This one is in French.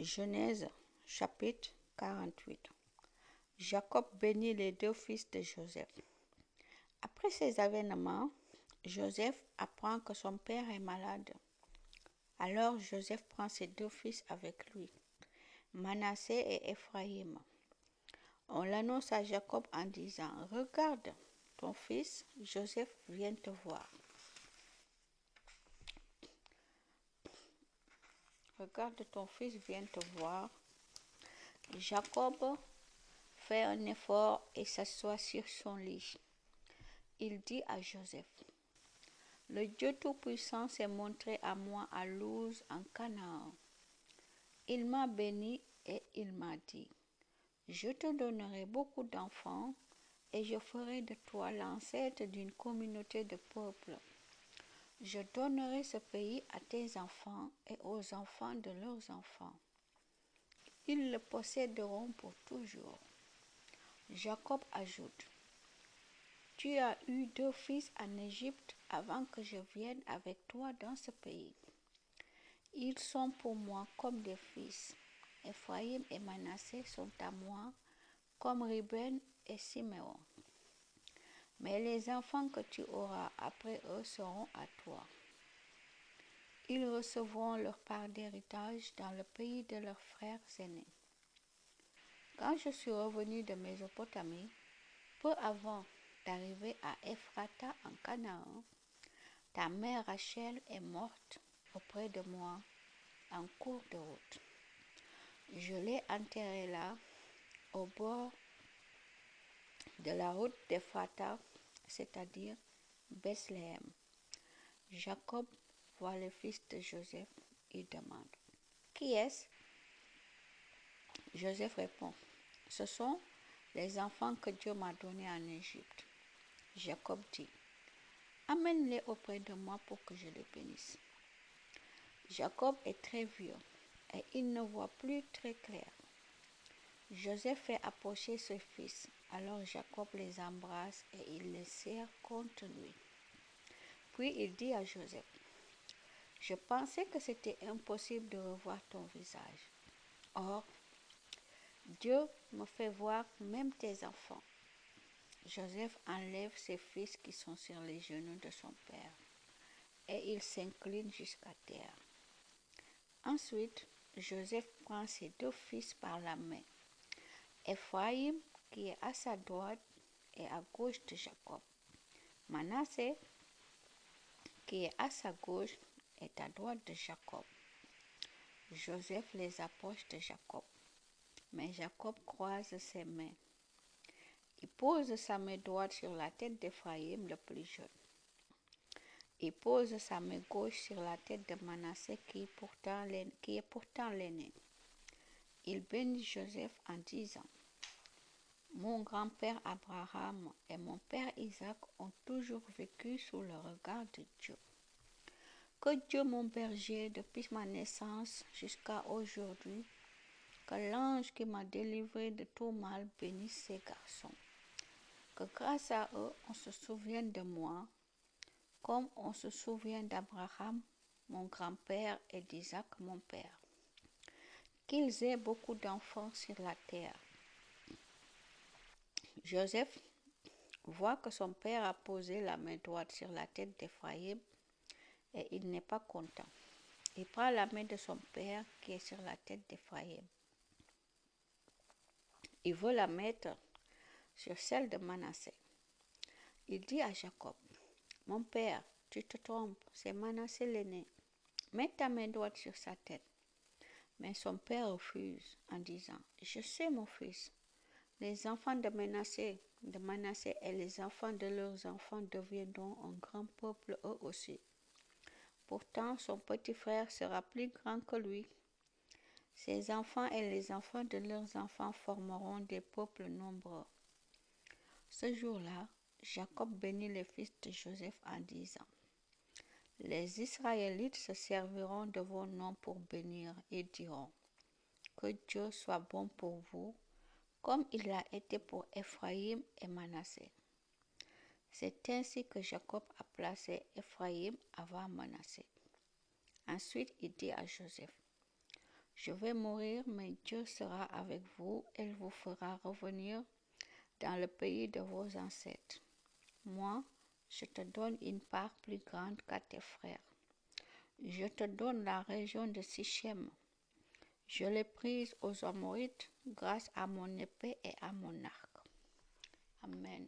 Genèse chapitre 48. Jacob bénit les deux fils de Joseph. Après ces événements, Joseph apprend que son père est malade. Alors Joseph prend ses deux fils avec lui, Manassé et Éphraïm. On l'annonce à Jacob en disant: « Regarde, ton fils Joseph vient te voir. Regarde, ton fils vient te voir. » Jacob fait un effort et s'assoit sur son lit. Il dit à Joseph: « Le Dieu Tout-Puissant s'est montré à moi à Luz en Canaan. Il m'a béni et il m'a dit: Je te donnerai beaucoup d'enfants et je ferai de toi l'ancêtre d'une communauté de peuples. Je donnerai ce pays à tes enfants et aux enfants de leurs enfants. Ils le posséderont pour toujours. » Jacob ajoute: « Tu as eu deux fils en Égypte avant que je vienne avec toi dans ce pays. Ils sont pour moi comme des fils. Éphraïm et Manassé sont à moi comme Ruben et Siméon. Mais les enfants que tu auras après eux seront à toi. Ils recevront leur part d'héritage dans le pays de leurs frères aînés. » Quand je suis revenu de Mésopotamie, peu avant d'arriver à Ephrata en Canaan, ta mère Rachel est morte auprès de moi en cours de route. Je l'ai enterrée là, au bord de la route d'Ephrata, c'est-à-dire Bethléem. Jacob voit le fils de Joseph et demande: « Qui est-ce » Joseph répond: « Ce sont les enfants que Dieu m'a donnés en Égypte. » Jacob dit: « Amène-les auprès de moi pour que je les bénisse. » Jacob est très vieux et il ne voit plus très clair. Joseph fait approcher ses fils. Alors Jacob les embrasse et il les serre contre lui. Puis il dit à Joseph: « Je pensais que c'était impossible de revoir ton visage. Or, Dieu me fait voir même tes enfants. » Joseph enlève ses fils qui sont sur les genoux de son père et il s'incline jusqu'à terre. Ensuite, Joseph prend ses deux fils par la main, Éphraïm qui est à sa droite et à gauche de Jacob, Manassé qui est à sa gauche et à droite de Jacob. Joseph les approche de Jacob, mais Jacob croise ses mains. Il pose sa main droite sur la tête d'Éphraïm le plus jeune. Il pose sa main gauche sur la tête de Manassé qui est pourtant l'aîné. Il bénit Joseph en disant: « Mon grand-père Abraham et mon père Isaac ont toujours vécu sous le regard de Dieu. Que Dieu mon berger depuis ma naissance jusqu'à aujourd'hui, que l'ange qui m'a délivré de tout mal bénisse ces garçons. Que grâce à eux, on se souvienne de moi, comme on se souvient d'Abraham, mon grand-père, et d'Isaac, mon père. Qu'ils aient beaucoup d'enfants sur la terre. » Joseph voit que son père a posé la main droite sur la tête d'Éphraïm et il n'est pas content. Il prend la main de son père qui est sur la tête d'Éphraïm. Il veut la mettre sur celle de Manassé. Il dit à Jacob: « Mon père, tu te trompes, c'est Manassé l'aîné. Mets ta main droite sur sa tête. » Mais son père refuse en disant: « Je sais, mon fils, les enfants de Manassé et les enfants de leurs enfants deviendront un grand peuple eux aussi. Pourtant, son petit frère sera plus grand que lui. Ses enfants et les enfants de leurs enfants formeront des peuples nombreux. » Ce jour-là, Jacob bénit les fils de Joseph en disant: « Les Israélites se serviront de vos noms pour bénir et diront: Que Dieu soit bon pour vous, comme il l'a été pour Éphraïm et Manassé. » C'est ainsi que Jacob a placé Éphraïm avant Manassé. Ensuite, il dit à Joseph: Je vais mourir, mais Dieu sera avec vous et il vous fera revenir dans le pays de vos ancêtres. Moi, je te donne une part plus grande qu'à tes frères. Je te donne la région de Sichem. Je l'ai prise aux Amorites grâce à mon épée et à mon arc. Amen.